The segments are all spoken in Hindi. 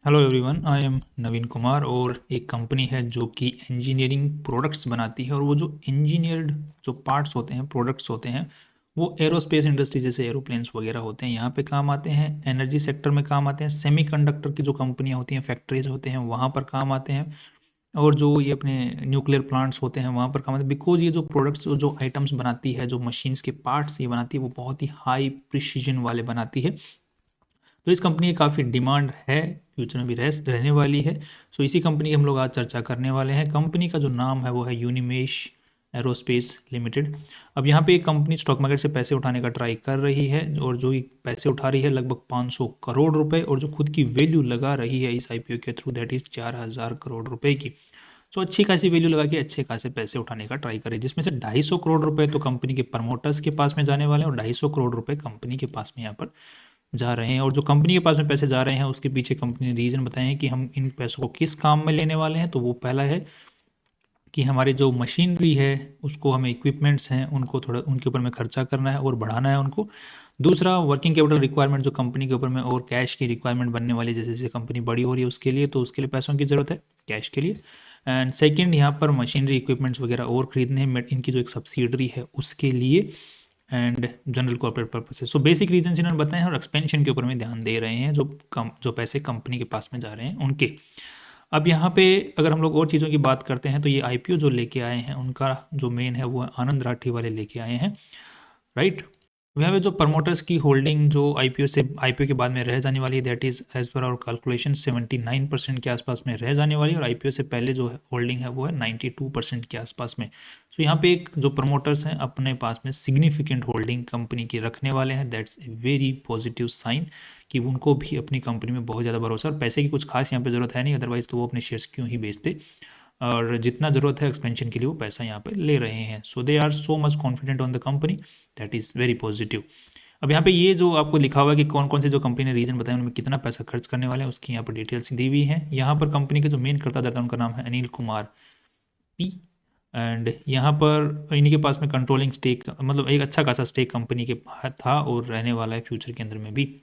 हेलो एवरीवन, आई एम नवीन कुमार। और एक कंपनी है जो कि इंजीनियरिंग प्रोडक्ट्स बनाती है, और वो जो इंजीनियर्ड जो पार्ट्स होते हैं, प्रोडक्ट्स होते हैं, वो एरोस्पेस इंडस्ट्री जैसे एरोप्लेन्स वगैरह होते हैं यहाँ पे काम आते हैं। एनर्जी सेक्टर में काम आते हैं। सेमीकंडक्टर की जो कंपनियाँ होती हैं, फैक्ट्रीज होते हैं, वहाँ पर काम आते हैं। और जो ये अपने न्यूक्लियर प्लांट्स होते हैं वहाँ पर काम आते हैं, बिकॉज ये जो प्रोडक्ट्स जो आइटम्स बनाती है, जो मशीन्स के पार्ट्स ये बनाती है, वो बहुत ही हाई प्रिसीजन वाले बनाती है। तो इस कंपनी की काफ़ी डिमांड है, फ्यूचर में भी रहने वाली है। सो इसी कंपनी की हम लोग आज चर्चा करने वाले हैं। कंपनी का जो नाम है वो है यूनिमेश एरोस्पेस लिमिटेड। अब यहाँ पे एक कंपनी स्टॉक मार्केट से पैसे उठाने का ट्राई कर रही है, और जो पैसे उठा रही है लगभग 500 करोड़ रुपए, और जो खुद की वैल्यू लगा रही है इस आईपीओ के थ्रू, दैट इज़ 4000 करोड़ रुपए की। सो अच्छी खासी वैल्यू लगा के अच्छे खासे पैसे उठाने का ट्राई करें, जिसमें से 250 करोड़ रुपए तो कंपनी के प्रमोटर्स के पास में जाने वाले हैं, और 250 करोड़ रुपए कंपनी के पास में यहाँ पर जा रहे हैं। और जो कंपनी के पास में पैसे जा रहे हैं उसके पीछे कंपनी ने रीज़न बताए हैं कि हम इन पैसों को किस काम में लेने वाले हैं। तो वो पहला है कि हमारी जो मशीनरी है उसको, हमें इक्विपमेंट्स हैं उनको थोड़ा उनके ऊपर में खर्चा करना है और बढ़ाना है उनको। दूसरा, वर्किंग कैपिटल रिक्वायरमेंट जो कंपनी के ऊपर में और कैश की रिक्वायरमेंट बनने वाली है, जैसे जैसे कंपनी बड़ी हो रही है उसके लिए, तो उसके लिए पैसों की ज़रूरत है कैश के लिए। एंड सेकेंड, यहाँ पर मशीनरी इक्विपमेंट्स वगैरह और ख़रीदने हैं इनकी जो एक सब्सिडरी है उसके लिए, and general corporate purposes. So basic reason इन्होंने बताए हैं, और एक्सपेंशन के ऊपर में ध्यान दे रहे हैं, जो पैसे कंपनी के पास में जा रहे हैं उनके। अब यहाँ पे अगर हम लोग और चीज़ों की बात करते हैं, तो ये आईपीओ जो लेके आए हैं उनका जो मेन है वो आनंद राठी वाले लेके आए हैं, राइट। यहाँ पे जो प्रमोटर्स की होल्डिंग जो आईपीओ के बाद में रह जाने वाली है, that is as per our calculation 79% के आसपास में रह जाने वाली है, और आईपीओ से पहले जो होल्डिंग है वो है 92% के आसपास में। सो यहाँ पे एक जो प्रमोटर्स हैं अपने पास में सिग्निफिकेंट होल्डिंग कंपनी की रखने वाले हैं, that's a very positive sign कि उनको भी अपनी कंपनी में बहुत ज़्यादा भरोसा, और पैसे की कुछ खास यहाँ पे ज़रूरत है नहीं, अदरवाइज़ तो वो अपने शेयर्स क्यों ही बेचते। और जितना ज़रूरत है एक्सपेंशन के लिए वो पैसा यहाँ पे ले रहे हैं। So they are so much confident on the company, that is very positive. अब यहाँ पे ये जो आपको लिखा हुआ है कि कौन कौन से जो कंपनी ने रीजन बताया उनमें कितना पैसा खर्च करने वाले हैं, उसकी यहाँ पर डिटेल्स दी हुई हैं। यहाँ पर कंपनी के जो मेन करता धरता उनका नाम है अनिल कुमार पी, एंड यहाँ पर इन्हीं के पास में कंट्रोलिंग स्टेक, मतलब एक अच्छा खासा स्टेक कंपनी के था और रहने वाला है फ्यूचर के अंदर में भी।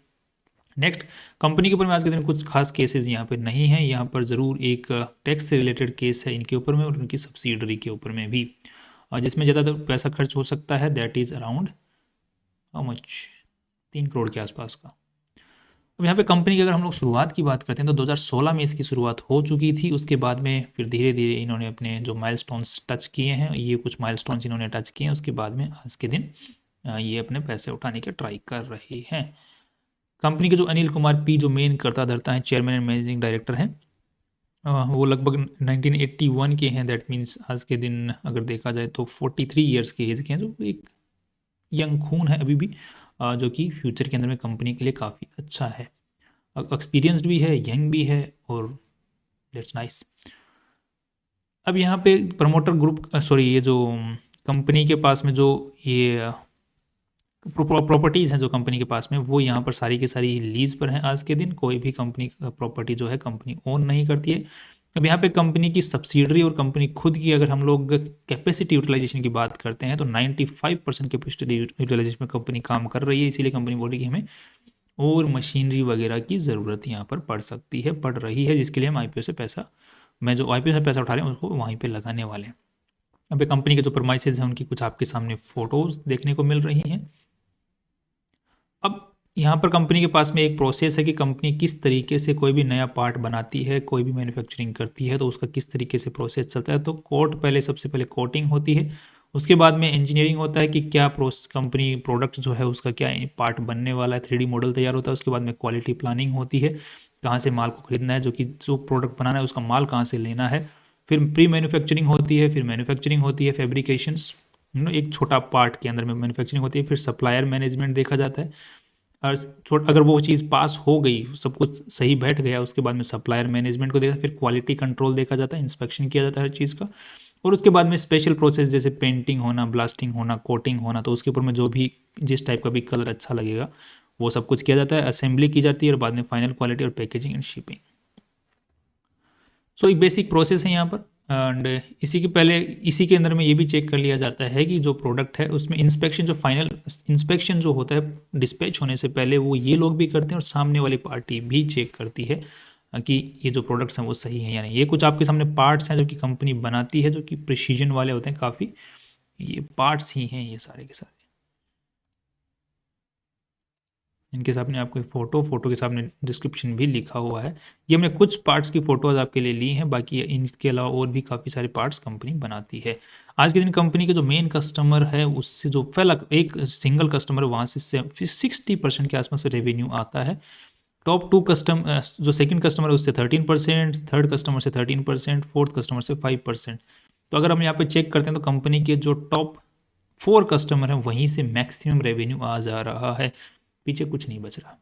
नेक्स्ट, कंपनी के ऊपर में आज के दिन कुछ खास केसेस यहाँ पे नहीं हैं। यहाँ पर ज़रूर एक टैक्स से रिलेटेड केस है इनके ऊपर में, और उनकी सब्सिडरी के ऊपर में भी, जिसमें ज़्यादातर पैसा खर्च हो सकता है, that is around how much, 3 crore के आसपास का। अब यहाँ पे कंपनी की अगर हम लोग शुरुआत की बात करते हैं तो 2016 में इसकी शुरुआत हो चुकी थी। उसके बाद में फिर धीरे धीरे इन्होंने अपने जो माइलस्टोन्स टच किए हैं, ये कुछ माइलस्टोन्स इन्होंने टच किए हैं, उसके बाद में आज के दिन ये अपने पैसे उठाने के ट्राई कर रही हैं। कंपनी के जो अनिल कुमार पी जो मेन करता धरता है, चेयरमैन एंड मैनेजिंग डायरेक्टर हैं, वो लगभग 1981 के हैं। दैट मीन्स आज के दिन अगर देखा जाए तो 43 ईयर्स के एज के हैं, जो एक यंग खून है अभी भी, जो कि फ्यूचर के अंदर में कंपनी के लिए काफ़ी अच्छा है। एक्सपीरियंस्ड भी है, यंग भी है, और दैट्स नाइस। अब यहाँ पे प्रमोटर ग्रुप, सॉरी, ये जो कंपनी के पास में जो ये प्रॉपर्टीज़ हैं जो कंपनी के पास में, वो यहाँ पर सारी की सारी लीज पर हैं। आज के दिन कोई भी कंपनी का प्रॉपर्टी जो है कंपनी ओन नहीं करती है। अब यहाँ पे कंपनी की सब्सिडरी और कंपनी खुद की अगर हम लोग कैपेसिटी यूटिलाइजेशन की बात करते हैं तो 95% कैपेसिटी यूटिलाइजेशन में कंपनी काम कर रही है। इसीलिए कंपनी बोल रही है कि हमें और मशीनरी वगैरह की ज़रूरत यहाँ पर पड़ रही है, जिसके लिए हम आईपीओ से पैसा, मैं जो आईपीओ से पैसा उठा रहे हैं उसको वहीं पे लगाने वाले हैं। अब कंपनी के जो प्रमाइसेज हैं उनकी कुछ आपके सामने फ़ोटोज़ देखने को मिल रही हैं। अब यहाँ पर कंपनी के पास में एक प्रोसेस है कि कंपनी किस तरीके से कोई भी नया पार्ट बनाती है, कोई भी मैन्युफैक्चरिंग करती है, तो उसका किस तरीके से प्रोसेस चलता है। तो सबसे पहले कोटिंग होती है, उसके बाद में इंजीनियरिंग होता है कि क्या कंपनी प्रोडक्ट जो है उसका क्या पार्ट बनने वाला है, 3D मॉडल तैयार होता है। उसके बाद में क्वालिटी प्लानिंग होती है, कहाँ से माल को खरीदना है, जो प्रोडक्ट बनाना है उसका माल कहाँ से लेना है। फिर प्री मैन्युफैक्चरिंग होती है, फिर मैन्युफैक्चरिंग होती है, फैब्रिकेशंस, एक छोटा पार्ट के अंदर में मैन्युफैक्चरिंग होती है, फिर सप्लायर मैनेजमेंट देखा जाता है। और अगर वो चीज़ पास हो गई, सब कुछ सही बैठ गया, उसके बाद में सप्लायर मैनेजमेंट को देखा, फिर क्वालिटी कंट्रोल देखा जाता है, इंस्पेक्शन किया जाता है हर चीज़ का। और उसके बाद में स्पेशल प्रोसेस जैसे पेंटिंग होना, ब्लास्टिंग होना, कोटिंग होना, तो उसके ऊपर में जो भी जिस टाइप का भी कलर अच्छा लगेगा वो सब कुछ किया जाता है, असेंबली की जाती है, और बाद में फाइनल क्वालिटी और पैकेजिंग एंड शिपिंग। सो एक बेसिक प्रोसेस है यहाँ पर। एंड इसी के अंदर में ये भी चेक कर लिया जाता है कि जो प्रोडक्ट है उसमें इंस्पेक्शन, जो फाइनल इंस्पेक्शन जो होता है डिस्पैच होने से पहले, वो ये लोग भी करते हैं और सामने वाली पार्टी भी चेक करती है कि ये जो प्रोडक्ट्स हैं वो सही हैं या नहीं। ये कुछ आपके सामने पार्ट्स हैं जो कि कंपनी बनाती है, जो कि प्रिसीजन वाले होते हैं काफ़ी। ये पार्ट्स ही हैं ये सारे के सारे। इनके सामने आपको फोटो के सामने डिस्क्रिप्शन भी लिखा हुआ है। ये हमने कुछ पार्ट्स की फ़ोटोज़ आपके लिए ली हैं, बाकी इनके अलावा और भी काफ़ी सारे पार्ट्स कंपनी बनाती है। आज के दिन कंपनी के जो मेन कस्टमर है उससे जो पहला एक सिंगल कस्टमर है वहाँ से 60% के आसपास रेवेन्यू आता है। टॉप 2 जो सेकंड कस्टमर है उससे 13%, थर्ड कस्टमर से 13%, फोर्थ कस्टमर से 5%। तो अगर हम यहाँ पे चेक करते हैं तो कंपनी के जो टॉप 4 कस्टमर हैं वहीं से मैक्सिमम रेवेन्यू आ जा रहा है, पीछे कुछ नहीं बच रहा।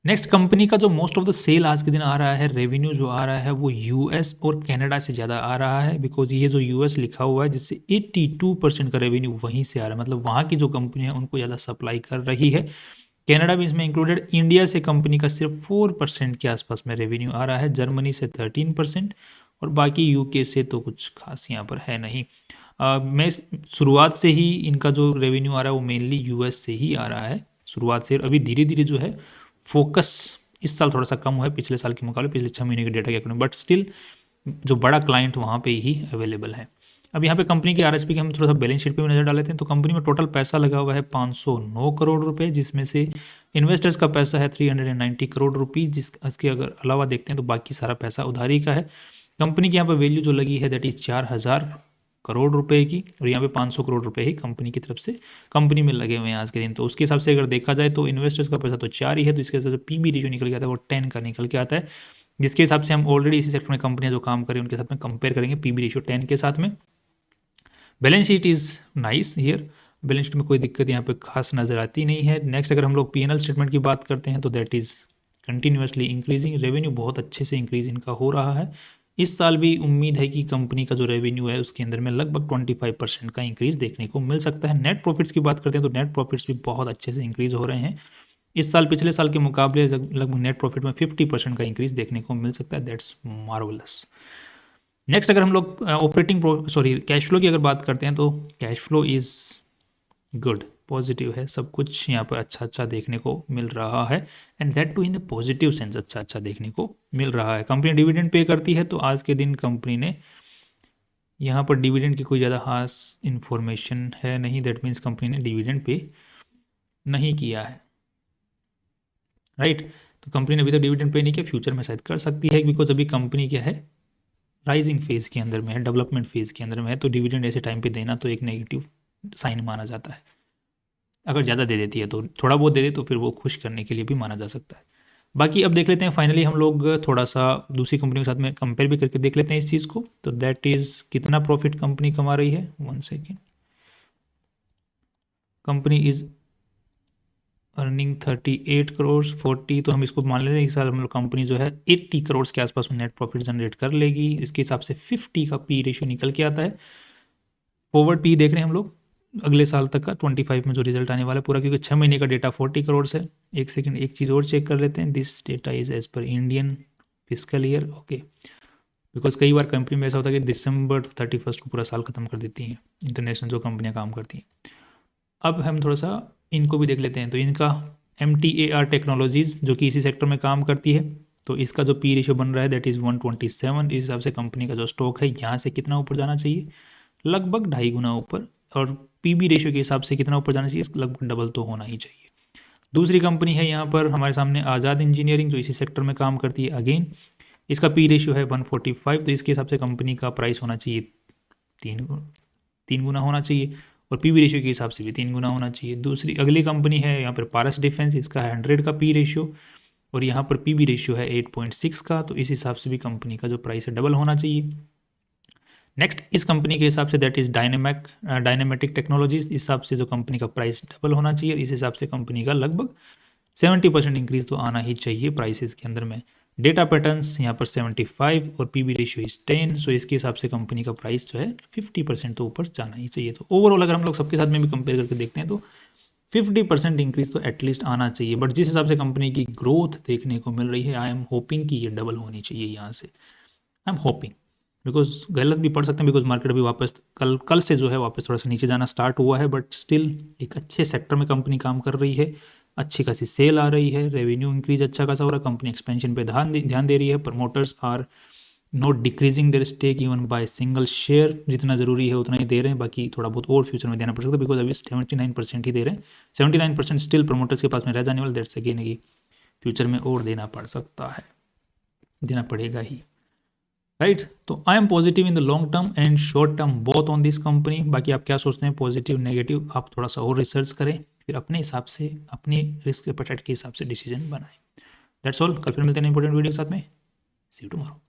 नेक्स्ट, कंपनी का जो मोस्ट ऑफ द सेल आज के दिन आ रहा है, रेवेन्यू जो आ रहा है वो यूएस और कनाडा से ज़्यादा आ रहा है, बिकॉज ये जो यूएस लिखा हुआ है जिससे 82% का रेवेन्यू वहीं से आ रहा है, मतलब वहाँ की जो कंपनी है उनको ज़्यादा सप्लाई कर रही है। कनाडा भी इसमें इंक्लूडेड। इंडिया से कंपनी का सिर्फ 4% के आसपास में रेवेन्यू आ रहा है, जर्मनी से 13%, और बाकी यूके से तो कुछ खास यहाँ पर है नहीं। मैं शुरुआत से ही इनका जो रेवेन्यू आ रहा है वो मेनली यूएस से ही आ रहा है शुरुआत से। अभी धीरे धीरे जो है फोकस इस साल थोड़ा सा कम हुआ है पिछले साल के मुकाबले, पिछले 6 महीने के डेटा के अकॉर्डिंग, बट स्टिल जो बड़ा क्लाइंट वहाँ पे ही अवेलेबल है। अब यहाँ पे कंपनी के आरएसपी के हम थोड़ा सा बैलेंस शीट पे भी नजर डाल लेते हैं। तो कंपनी में टोटल पैसा लगा हुआ है 509 करोड़ रुपए, जिसमें से इन्वेस्टर्स का पैसा है 390 करोड़ रुपीज़। इसके अगर अलावा देखते हैं तो बाकी सारा पैसा उधारी का है। कंपनी की यहाँ पर वैल्यू जो लगी है दैट इज 4000 करोड़ रुपए की, और यहाँ पे 500 करोड़ रुपए ही कंपनी की तरफ से कंपनी में लगे हुए हैं आज के दिन। तो उसके हिसाब से अगर देखा जाए तो इन्वेस्टर्स का पैसा तो 4 ही है, तो इसके हिसाब से पीबी रेशियो निकल के आता है वो 10 का निकल के आता है, जिसके हिसाब से हम ऑलरेडी इसी सेक्टर में कंपनियां जो काम करें उनके साथ में कंपेयर करेंगे पीबी रेशियो 10 के साथ में। Balance sheet is nice here, balance sheet में कोई दिक्कत यहाँ पे खास नज़र आती नहीं है। नेक्स्ट, अगर हम लोग पीएनएल स्टेटमेंट की बात करते हैं तो that is continuously increasing, revenue बहुत अच्छे से इंक्रीज इनका हो रहा है। इस साल भी उम्मीद है कि कंपनी का जो रेवेन्यू है उसके अंदर में लगभग 25% का इंक्रीज देखने को मिल सकता है। नेट प्रॉफिट्स की बात करते हैं तो नेट प्रॉफिट्स भी बहुत अच्छे से इंक्रीज हो रहे हैं इस साल, पिछले साल के मुकाबले लगभग नेट प्रॉफिट में 50% का इंक्रीज देखने को मिल सकता है। That's marvellous. नेक्स्ट, अगर हम लोग कैश फ्लो की अगर बात करते हैं तो cash flow is good, positive है, सब कुछ यहाँ पर अच्छा अच्छा देखने को मिल रहा है, and that too in the positive sense अच्छा अच्छा देखने को मिल रहा है। कंपनी डिविडेंड पे करती है, तो आज के दिन कंपनी ने यहाँ पर डिविडेंड की कोई ज़्यादा खास इन्फॉर्मेशन है नहीं, दैट मीन्स कंपनी ने डिविडेंड पे नहीं किया है, राइट। तो कंपनी ने अभी तक डिविडेंड पे नहीं किया, फ्यूचर में शायद कर सकती है, बिकॉज अभी कंपनी क्या है, राइजिंग फेज़ के अंदर में है, डेवलपमेंट फेज़ के अंदर में है, तो डिविडेंड ऐसे टाइम पे देना तो एक नेगेटिव साइन माना जाता है। अगर ज़्यादा दे देती है तो थोड़ा बहुत दे दे तो फिर वो खुश करने के लिए भी माना जा सकता है। बाकी अब देख लेते हैं फाइनली हम लोग थोड़ा सा दूसरी कंपनियों के साथ में कंपेयर भी करके देख लेते हैं इस चीज़ को। तो दैट इज़ कितना प्रॉफिट कंपनी कमा रही है, 1 second. Company is earning 38 crore 40, तो हम इसको मान लेते हैं इस साल हम लोग कंपनी जो है 80 करोड़ के आसपास में नेट प्रॉफिट जनरेट कर लेगी। इसके हिसाब से 50 का पी रेशियो निकल के आता है। फॉरवर्ड पी देख रहे हैं हम लोग अगले साल तक का 25 में जो रिजल्ट आने वाला है पूरा, क्योंकि 6 महीने का डेटा 40 करोड़ है। एक सेकंड, एक चीज़ और चेक कर लेते हैं। This data is as per Indian fiscal year, okay, because कई बार कंपनी में ऐसा होता है कि दिसंबर 31 को पूरा साल खत्म कर देती हैं इंटरनेशनल जो कंपनियां काम करती हैं। अब हम थोड़ा सा इनको भी देख लेते हैं। तो इनका MTAR टेक्नोलॉजीज़ जो कि इसी सेक्टर में काम करती है, तो इसका जो पी रेशियो बन रहा है दैट इज़ 127। इस हिसाब से कंपनी का जो स्टॉक है यहाँ से कितना ऊपर जाना चाहिए, लगभग 2.5 गुना ऊपर, और पीबी रेशियो के हिसाब से कितना ऊपर जाना चाहिए, लगभग डबल तो होना ही चाहिए। दूसरी कंपनी है यहाँ पर हमारे सामने आज़ाद इंजीनियरिंग, जो इसी सेक्टर में काम करती है। अगेन इसका पी रेशियो है 145, तो इसके हिसाब से कंपनी का प्राइस होना चाहिए 3 गुना होना चाहिए, और पी रेशियो के हिसाब से भी 3 गुना होना चाहिए। दूसरी अगली कंपनी है यहाँ पर पारस डिफेंस, इसका है 100 का पी रेशियो, और यहाँ पर पी रेशियो है 8.6 का, तो इस हिसाब से भी कंपनी का जो प्राइस है डबल होना चाहिए। नेक्स्ट, इस कंपनी के हिसाब से दैट इज डायनेमेटिक टेक्नोलॉजीज, इस हिसाब से जो कंपनी का प्राइस डबल होना चाहिए। इस हिसाब से कंपनी का लगभग 70% इंक्रीज तो आना ही चाहिए प्राइसेस के अंदर में। डेटा पैटर्न्स यहाँ पर 75 और पीबी रेशियो इज 10, सो इसके हिसाब से कंपनी का प्राइस जो है 50% तो ऊपर जाना ही चाहिए। तो ओवरऑल अगर हम लोग सबके साथ में भी कंपेयर करके देखते हैं तो 50% इंक्रीज तो एटलीस्ट आना चाहिए, बट जिस हिसाब से कंपनी की ग्रोथ देखने को मिल रही है, आई एम होपिंग कि ये डबल होनी चाहिए यहाँ से। आई एम होपिंग, बिकॉज गलत भी पढ़ सकते हैं, बिकॉज मार्केट अभी वापस कल से जो है वापस थोड़ा सा नीचे जाना स्टार्ट हुआ है, बट स्टिल एक अच्छे सेक्टर में कंपनी काम कर रही है। अच्छी खासी सेल आ रही है, रेवेन्यू इंक्रीज अच्छा खासा हो रहा है, कंपनी एक्सपेंशन पे ध्यान दे रही है, promoters are not decreasing their stake even by single share, जितना जरूरी है उतना ही दे रहे हैं, बाकी थोड़ा बहुत और फ्यूचर में देना पड़ सकता है, बिकॉज अभी 79% ही दे रहे हैं, 79% स्टिल प्रमोटर्स के पास में रह जाने वाला, दैट्स अगेन कि फ्यूचर में और देना पड़ सकता है, देना पड़ेगा ही, राइट। तो I am positive in the long term and short term both on this company. बाकी आप क्या सोचते हैं, पॉजिटिव नेगेटिव, आप थोड़ा सा और रिसर्च करें, फिर अपने हिसाब से अपनी रिस्क एपेटाइट के हिसाब से डिसीजन बनाएं। दैट्स ऑल, कल फिर मिलते हैं इंपॉर्टेंट वीडियो के साथ में। सी यू टुमारो।